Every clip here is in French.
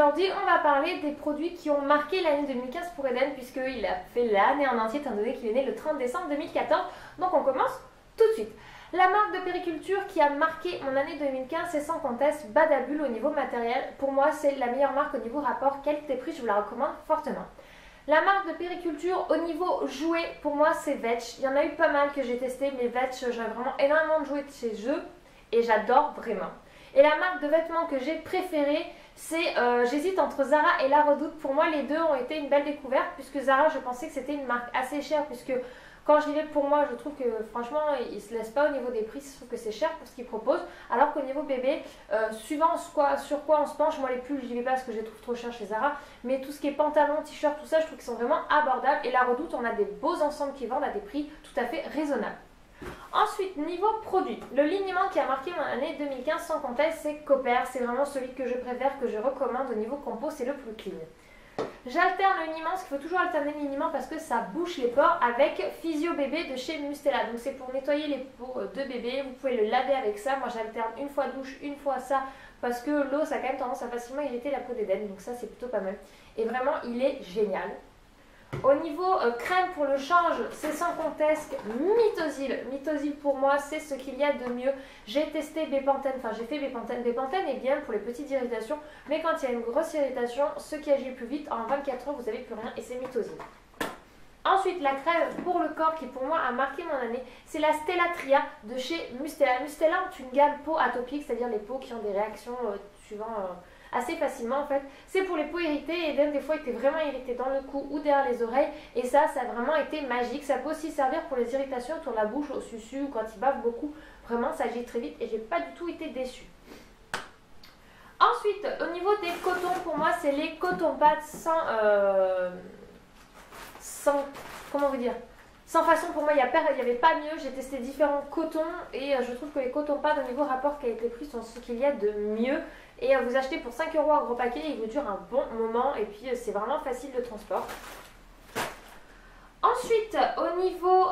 aujourd'hui, on va parler des produits qui ont marqué l'année 2015 pour Eden, puisqu'il a fait l'année en entier, étant donné qu'il est né le 30 décembre 2014. Donc on commence tout de suite. La marque de périculture qui a marqué mon année 2015, c'est sans conteste Badabul au niveau matériel. Pour moi, c'est la meilleure marque au niveau rapport qualité-prix, je vous la recommande fortement. La marque de périculture au niveau jouet, pour moi, c'est Vetch. Il y en a eu pas mal que j'ai testé, mais Vetch, j'ai vraiment énormément de jouets de chez eux et j'adore vraiment. Et la marque de vêtements que j'ai préférée, c'est, j'hésite entre Zara et La Redoute. Pour moi, les deux ont été une belle découverte, puisque Zara, je pensais que c'était une marque assez chère, puisque quand je l'y vais, pour moi, je trouve que franchement, ils ne se laissent pas au niveau des prix. Je trouve que c'est cher pour ce qu'ils proposent. Alors qu'au niveau bébé, suivant sur quoi on se penche, moi les pulls, je n'y vais pas parce que je les trouve trop chers chez Zara. Mais tout ce qui est pantalon, t-shirt, tout ça, je trouve qu'ils sont vraiment abordables. Et La Redoute, on a des beaux ensembles qui vendent à des prix tout à fait raisonnables. Ensuite, niveau produit, le liniment qui a marqué mon année 2015 sans conteste, c'est Cooper. C'est vraiment celui que je préfère, que je recommande au niveau compo, c'est le plus clean. J'alterne le liniment, parce qu'il faut toujours alterner le liniment parce que ça bouche les pores, avec Physio Bébé de chez Mustela. Donc c'est pour nettoyer les peaux de bébé, vous pouvez le laver avec ça. Moi j'alterne une fois douche, une fois ça, parce que l'eau ça a quand même tendance à facilement irriter la peau d'Eden, donc ça c'est plutôt pas mal. Et vraiment il est génial. Au niveau crème pour le change, c'est sans conteste Mythosil. Mythosil pour moi, c'est ce qu'il y a de mieux. J'ai testé Bepanthen, enfin j'ai fait Bepanthen. Bepanthen est bien pour les petites irritations, mais quand il y a une grosse irritation, ce qui agit le plus vite, en 24 heures, vous n'avez plus rien et c'est Mythosil. Ensuite, la crème pour le corps qui pour moi a marqué mon année, c'est la Stella Tria de chez Mustela. Mustela ont une gamme peau atopique, c'est-à-dire les peaux qui ont des réactions suivant... assez facilement en fait. C'est pour les peaux irritées. Eden des fois était vraiment irrité dans le cou ou derrière les oreilles et ça a vraiment été magique. Ça peut aussi servir pour les irritations autour de la bouche, au susu ou quand il bave beaucoup. Vraiment ça agit très vite et j'ai pas du tout été déçue. Ensuite au niveau des cotons, pour moi c'est les cotons pads sans comment vous dire, sans façon. Pour moi il n'y avait pas mieux. J'ai testé différents cotons et je trouve que les cotons pads au niveau rapport qualité-prix sont ce qu'il y a de mieux. Et vous achetez pour 5 € un gros paquet, il vous dure un bon moment et puis c'est vraiment facile de transport. Ensuite, au niveau,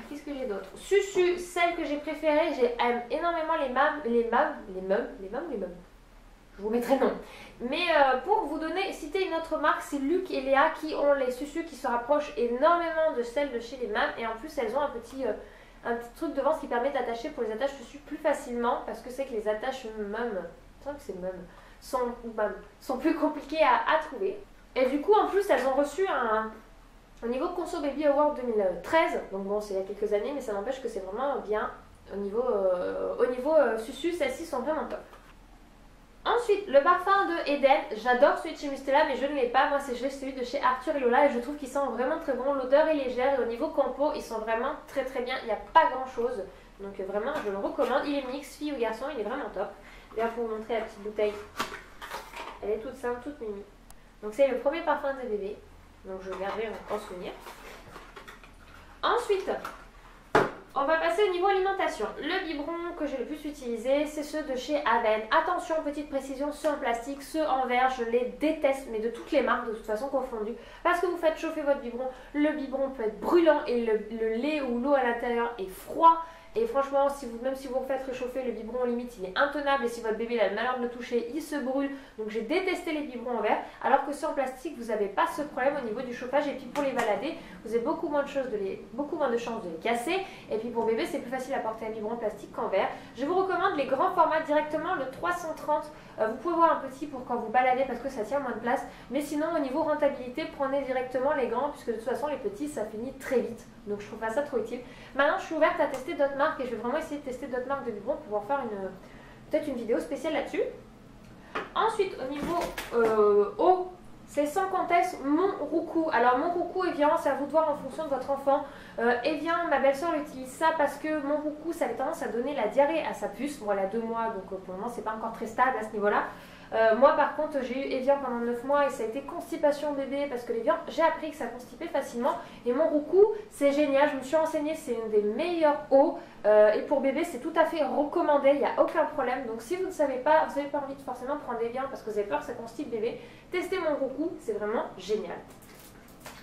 qu'est-ce que j'ai d'autre? Susu, celle que j'ai préférée, j'aime énormément les meubles. Je vous mettrai le nom. Mais pour vous citer une autre marque, c'est Luc et Léa qui ont les Susu qui se rapprochent énormément de celles de chez les mâles. Et en plus, elles ont un petit truc devant ce qui permet d'attacher pour les attaches Susu plus facilement. Parce que c'est que les attaches sont plus compliquées à trouver. Et du coup, en plus, elles ont reçu au niveau Conso Baby Award 2013. Donc bon, c'est il y a quelques années, mais ça n'empêche que c'est vraiment bien. Au niveau Susu, celles-ci sont vraiment top. Ensuite, le parfum de Eden, j'adore celui de chez Mustela, mais je ne l'ai pas. Moi, c'est celui de chez Arthur et Lola et je trouve qu'il sent vraiment très bon. L'odeur est légère et au niveau compo, ils sont vraiment très très bien. Il n'y a pas grand-chose. Donc vraiment, je le recommande. Il est mix, fille ou garçon, il est vraiment top. D'ailleurs, pour vous montrer la petite bouteille, elle est toute simple, toute mimi. Donc c'est le premier parfum de bébé. Donc je le garderai en souvenir. Ensuite, on va passer au niveau alimentation. Le biberon que j'ai le plus utilisé, c'est ceux de chez Aven. Attention, petite précision, ceux en plastique, ceux en verre, je les déteste, mais de toutes les marques, de toute façon confondues. Parce que vous faites chauffer votre biberon, le biberon peut être brûlant et le lait ou l'eau à l'intérieur est froid. Et franchement, même si vous faites réchauffer le biberon, limite il est intenable et si votre bébé a le malheur de le toucher, il se brûle. Donc j'ai détesté les biberons en verre, alors que ceux en plastique, vous n'avez pas ce problème au niveau du chauffage. Et puis pour les balader, vous avez beaucoup moins de chances de les casser. Et puis pour bébé, c'est plus facile à porter un biberon en plastique qu'en verre. Je vous recommande les grands formats directement, le 330. Vous pouvez voir un petit pour quand vous baladez parce que ça tient moins de place. Mais sinon, au niveau rentabilité, prenez directement les grands puisque de toute façon, les petits, ça finit très vite. Donc je trouve pas ça trop utile. Maintenant, je suis ouverte à tester d'autres marques et je vais vraiment essayer de tester d'autres marques de biberons pour pouvoir faire peut-être une vidéo spéciale là-dessus. Ensuite, au niveau eau, c'est sans conteste Mon Roucou. Alors Mon Roucou Evian, c'est à vous de voir en fonction de votre enfant. Evian, ma belle-soeur utilise ça parce que Mon Roucou, ça avait tendance à donner la diarrhée à sa puce. Bon, elle a 2 mois, donc pour le moment, c'est pas encore très stable à ce niveau-là. Moi par contre j'ai eu Evian pendant 9 mois et ça a été constipation bébé parce que l'Evian j'ai appris que ça constipait facilement et Mon Roucou c'est génial, je me suis renseignée, c'est une des meilleures eaux et pour bébé c'est tout à fait recommandé, il n'y a aucun problème. Donc si vous ne savez pas, vous n'avez pas envie de forcément prendre Evian parce que vous avez peur que ça constipe bébé, testez Mon Roucou, c'est vraiment génial.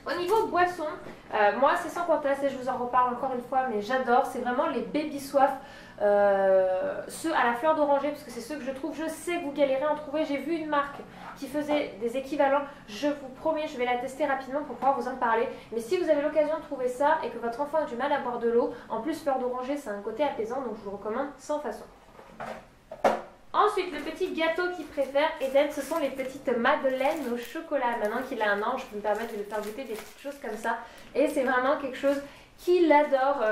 Au niveau boisson, moi c'est sans conteste et je vous en reparle encore une fois, mais j'adore, c'est vraiment les Baby Soif, ceux à la fleur d'oranger, parce que c'est ceux que je trouve, je sais que vous galérez à en trouver. J'ai vu une marque qui faisait des équivalents, je vous promets, je vais la tester rapidement pour pouvoir vous en parler. Mais si vous avez l'occasion de trouver ça et que votre enfant a du mal à boire de l'eau, en plus fleur d'oranger c'est un côté apaisant, donc je vous recommande sans façon. Ensuite, le petit gâteau qu'il préfère, Eden, ce sont les petites madeleines au chocolat. Maintenant qu'il a un an, je peux me permettre de lui faire goûter des petites choses comme ça. Et c'est vraiment quelque chose qu'il adore.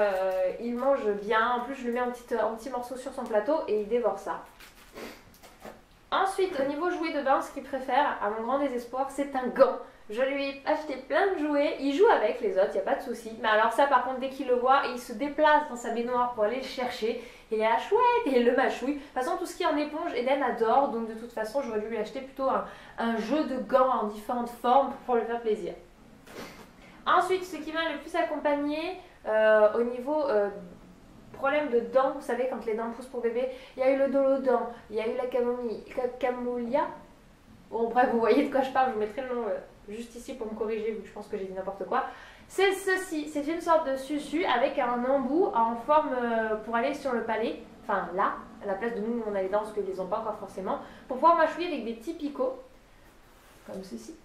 Il mange bien. En plus, je lui mets un petit morceau sur son plateau et il dévore ça. Ensuite, au niveau jouet de bain, ce qu'il préfère, à mon grand désespoir, c'est un gant. Je lui ai acheté plein de jouets, il joue avec les autres, il n'y a pas de souci. Mais alors ça par contre, dès qu'il le voit, il se déplace dans sa baignoire pour aller le chercher. Il est là chouette et il le mâchouille. De toute façon, tout ce qui est en éponge, Eden adore. Donc de toute façon, j'aurais dû lui acheter plutôt un jeu de gants en différentes formes pour lui faire plaisir. Ensuite, ce qui m'a le plus accompagné au niveau problème de dents, vous savez, quand les dents poussent pour bébé, il y a eu le dolodent, il y a eu la camolia. Bon bref, vous voyez de quoi je parle, je vous mettrai le nom juste ici pour me corriger vu que je pense que j'ai dit n'importe quoi. C'est ceci, c'est une sorte de susu avec un embout en forme pour aller sur le palais, enfin là, à la place de nous, on a les dents parce qu'ils ne les ont pas encore forcément, pour pouvoir mâchouiller avec des petits picots, comme ceci.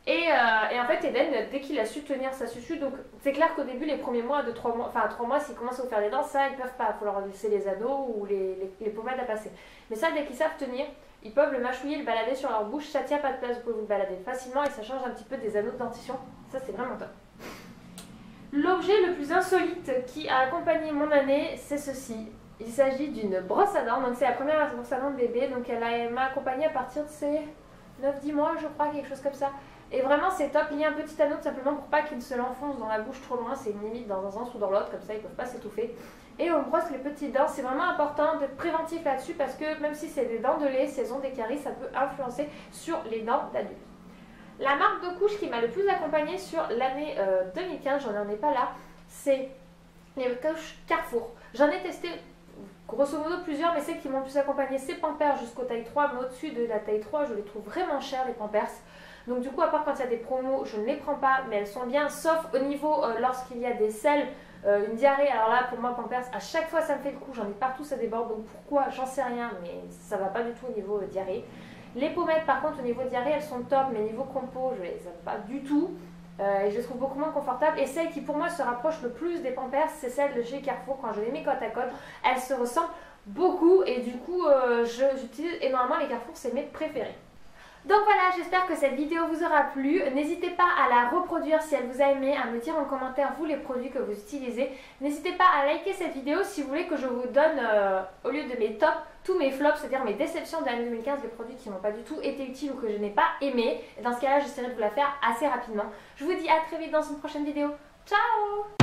Et en fait, Eden, dès qu'il a su tenir sa susu, donc c'est clair qu'au début, les premiers mois, de 3 mois, enfin 3 mois, s'ils commencent à vous faire des dents, ça, ils peuvent pas, il faut leur laisser les anneaux ou les pommades à passer. Mais ça, dès qu'ils savent tenir, ils peuvent le mâchouiller, le balader sur leur bouche, ça tient pas de place, vous pouvez vous le balader facilement et ça change un petit peu des anneaux de dentition, ça c'est vraiment top. L'objet le plus insolite qui a accompagné mon année, c'est ceci. Il s'agit d'une brosse à dents, donc c'est la première brosse à dents de bébé, donc elle m'a accompagnée à partir de ses 9-10 mois, je crois, quelque chose comme ça. Et vraiment c'est top, il y a un petit anneau simplement pour pas qu'il se l'enfonce dans la bouche trop loin, c'est une limite dans un sens ou dans l'autre, comme ça ils peuvent pas s'étouffer. Et on brosse les petites dents, c'est vraiment important d'être préventif là-dessus parce que même si c'est des dents de lait, si elles ont des caries, ça peut influencer sur les dents d'adultes. La marque de couche qui m'a le plus accompagnée sur l'année 2015, j'en ai pas là, c'est les couches Carrefour. J'en ai testé grosso modo plusieurs, mais celles qui m'ont le plus accompagnée, c'est Pampers jusqu'au taille 3, mais au-dessus de la taille 3, je les trouve vraiment chères les Pampers. Donc du coup, à part quand il y a des promos, je ne les prends pas, mais elles sont bien, sauf au niveau lorsqu'il y a des selles, une diarrhée. Alors là, pour moi, Pampers, à chaque fois ça me fait le coup, j'en ai partout, ça déborde, donc pourquoi, j'en sais rien, mais ça va pas du tout au niveau diarrhée. Les pommettes, par contre, au niveau diarrhée, elles sont top, mais niveau compo, je les aime pas du tout. Et je les trouve beaucoup moins confortables. Et celle qui pour moi se rapproche le plus des Pampers, c'est celle de chez Carrefour. Quand je les mets côte à côte, elles se ressemblent beaucoup et du coup j'utilise énormément les Carrefour, c'est mes préférés. Donc voilà, j'espère que cette vidéo vous aura plu. N'hésitez pas à la reproduire si elle vous a aimé, à me dire en commentaire vous les produits que vous utilisez. N'hésitez pas à liker cette vidéo si vous voulez que je vous donne, au lieu de mes tops, tous mes flops, c'est-à-dire mes déceptions de l'année 2015, les produits qui n'ont pas du tout été utiles ou que je n'ai pas aimé. Et dans ce cas-là, j'essaierai de vous la faire assez rapidement. Je vous dis à très vite dans une prochaine vidéo. Ciao!